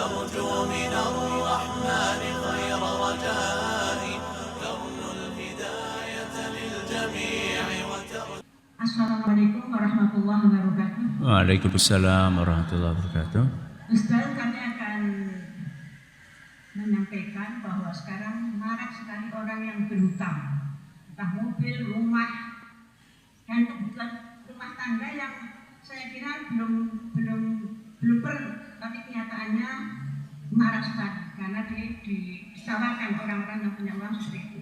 نرجو من الرحمن خير رجائي ترجو الهداية للجميع Assalamualaikum warahmatullahi wabarakatuh. Waalaikumsalam warahmatullahi wabarakatuh. Ustaz, kami akan menyampaikan bahwa sekarang marak sekali orang yang berhutang, entah mobil, rumah, dan kebutuhan rumah tangga yang saya kira belum perlu, tapi kenyataannya marak sekali karena ditawarkan orang-orang yang punya uang seperti itu.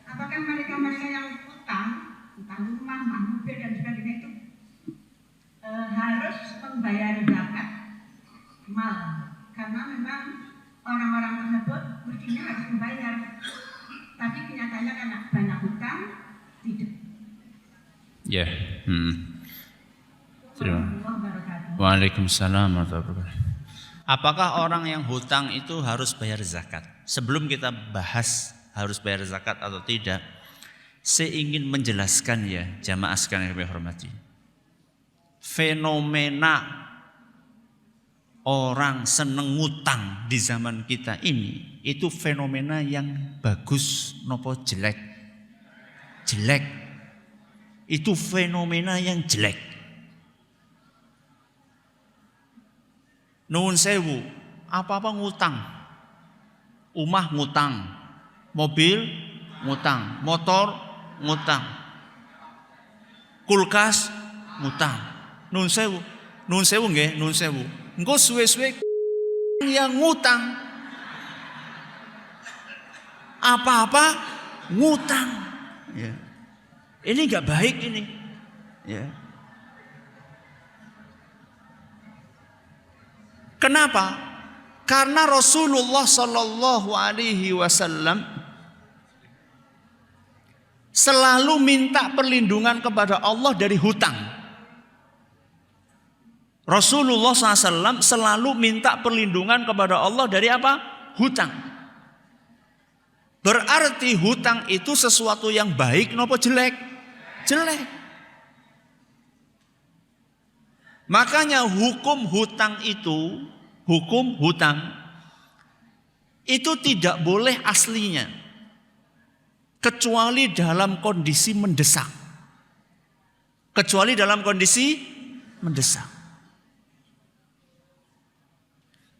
Apakah mereka yang utang, entah rumah, mobil dan sebagainya itu harus membayar zakat mal, karena memang orang-orang tersebut mestinya harus membayar, tapi kenyataannya karena banyak hutang tidak. Ya. Waalaikumsalam warahmatullahi wabarakatuh. Apakah orang yang hutang itu harus bayar zakat? Sebelum kita bahas harus bayar zakat atau tidak, saya ingin menjelaskan ya jamaah sekalian yang kami hormati. Fenomena orang seneng ngutang di zaman kita ini itu fenomena yang bagus nopo jelek? Jelek. Itu fenomena yang jelek. Nuwun sewu, apa-apa ngutang. Umah ngutang, mobil ngutang, motor ngutang, kulkas ngutang. Nuwun sewu nggih, nuwun sewu. Engko suwe-suwe yang ngutang. Apa-apa ngutang. Ya. Ini enggak baik ini. Ya. Kenapa? Karena Rasulullah Sallallahu Alaihi Wasallam selalu minta perlindungan kepada Allah dari hutang. Rasulullah SAW selalu minta perlindungan kepada Allah dari apa? Hutang. Berarti hutang itu sesuatu yang baik nopo jelek? Jelek. Makanya hukum hutang itu tidak boleh aslinya kecuali dalam kondisi mendesak. Kecuali dalam kondisi mendesak.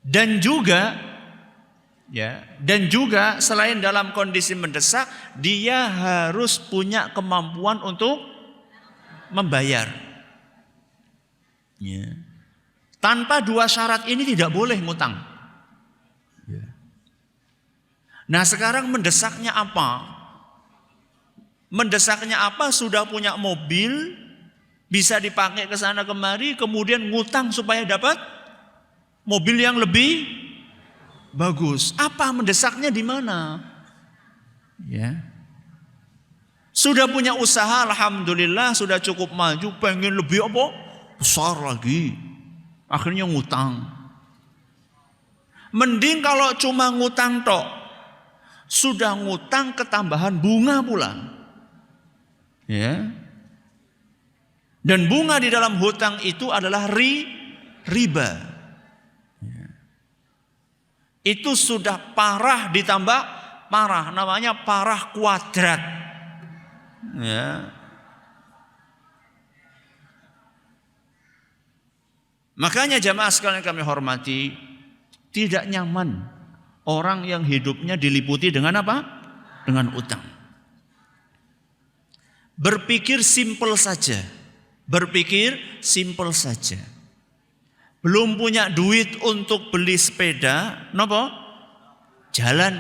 Dan juga selain dalam kondisi mendesak, dia harus punya kemampuan untuk membayar. Ya. Tanpa dua syarat ini tidak boleh ngutang. Ya. Nah sekarang mendesaknya apa? Mendesaknya apa? Sudah punya mobil, bisa dipakai ke sana kemari, kemudian ngutang supaya dapat mobil yang lebih bagus. Apa mendesaknya di mana? Ya. Sudah punya usaha, alhamdulillah sudah cukup maju, pengen lebih apa? Besar lagi. Akhirnya ngutang. Mending kalau cuma ngutang tok. Sudah ngutang ketambahan bunga pula. Ya. Dan bunga di dalam hutang itu adalah riba. Ya. Itu sudah parah ditambah parah, namanya parah kuadrat. Ya. Makanya jamaah sekalian kami hormati, tidak nyaman orang yang hidupnya diliputi dengan apa? Dengan utang. Berpikir simpel saja. Belum punya duit untuk beli sepeda, nopo? Jalan.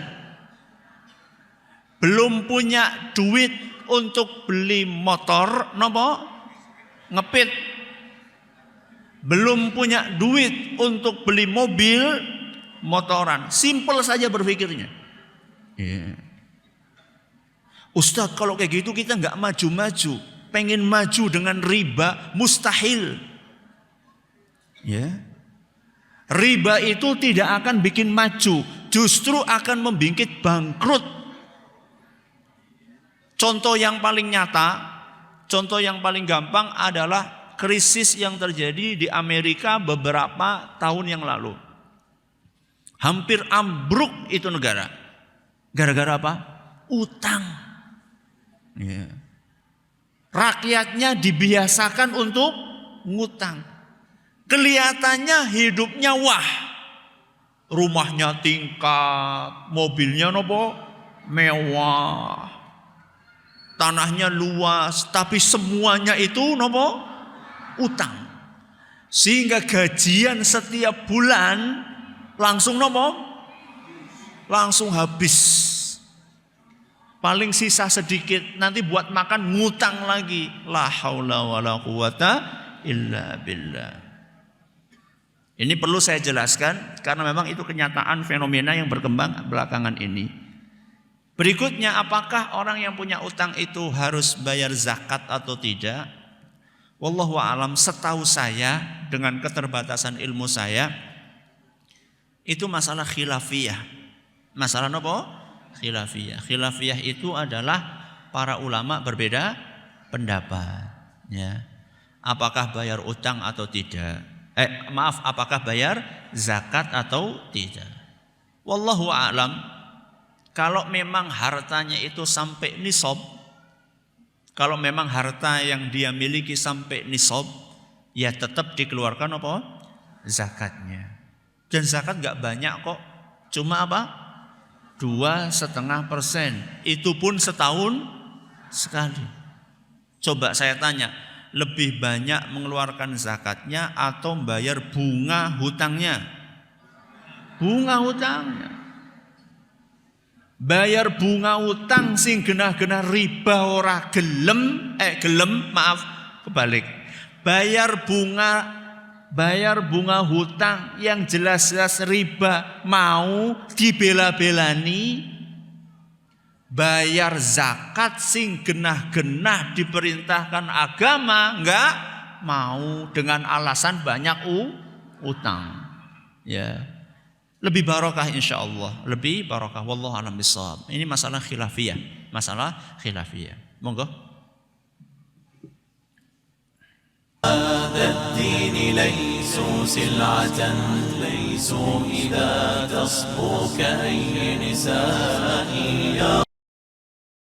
Belum punya duit untuk beli motor, nopo? Ngepit. Belum punya duit untuk beli mobil, motoran. Simpel saja berpikirnya. Yeah. Ustadz, kalau kayak gitu kita nggak maju-maju. Pengen maju dengan riba, mustahil. Ya. Riba itu tidak akan bikin maju, justru akan membikin bangkrut. Contoh yang paling nyata, contoh yang paling gampang adalah krisis yang terjadi di Amerika beberapa tahun yang lalu. Hampir ambruk itu negara. Gara-gara apa? Utang. Ya. Rakyatnya dibiasakan untuk ngutang. Kelihatannya hidupnya wah. Rumahnya tingkat, mobilnya nopo mewah. Tanahnya luas, tapi semuanya itu nopo utang. Sehingga gajian setiap bulan langsung nopo? Langsung habis. Paling sisa sedikit, nanti buat makan ngutang lagi. La haula wala quwata illa billah. Ini perlu saya jelaskan karena memang itu kenyataan fenomena yang berkembang belakangan ini. Berikutnya, apakah orang yang punya utang itu harus bayar zakat atau tidak? Wallahu a'lam, setahu saya dengan keterbatasan ilmu saya itu masalah khilafiyah. Masalah apa? Khilafiyah. Khilafiyah itu adalah para ulama berbeda pendapat. Ya. Apakah bayar utang atau tidak? Apakah bayar zakat atau tidak? Wallahu a'lam. Kalau memang hartanya itu sampai nisab, kalau memang harta yang dia miliki sampai nisab, ya tetap dikeluarkan apa? Zakatnya. Dan zakat nggak banyak kok, cuma apa? 2,5%. Itu pun setahun sekali. Coba saya tanya, lebih banyak mengeluarkan zakatnya atau bayar bunga hutangnya? Bunga hutangnya. Bayar bunga hutang sing genah-genah riba ora gelem, kebalik. Bayar bunga hutang yang jelas-jelas riba mau dibela-belani. Bayar zakat sing genah-genah diperintahkan agama enggak mau dengan alasan banyak utang. Ya. Lebih barokah insyaallah, lebih barokah wallahu a'lam bishawab. Ini masalah khilafiyah, Monggo. هذا الدين ليسوا سلعة ليسوا إذا تصبو كأي نساء يا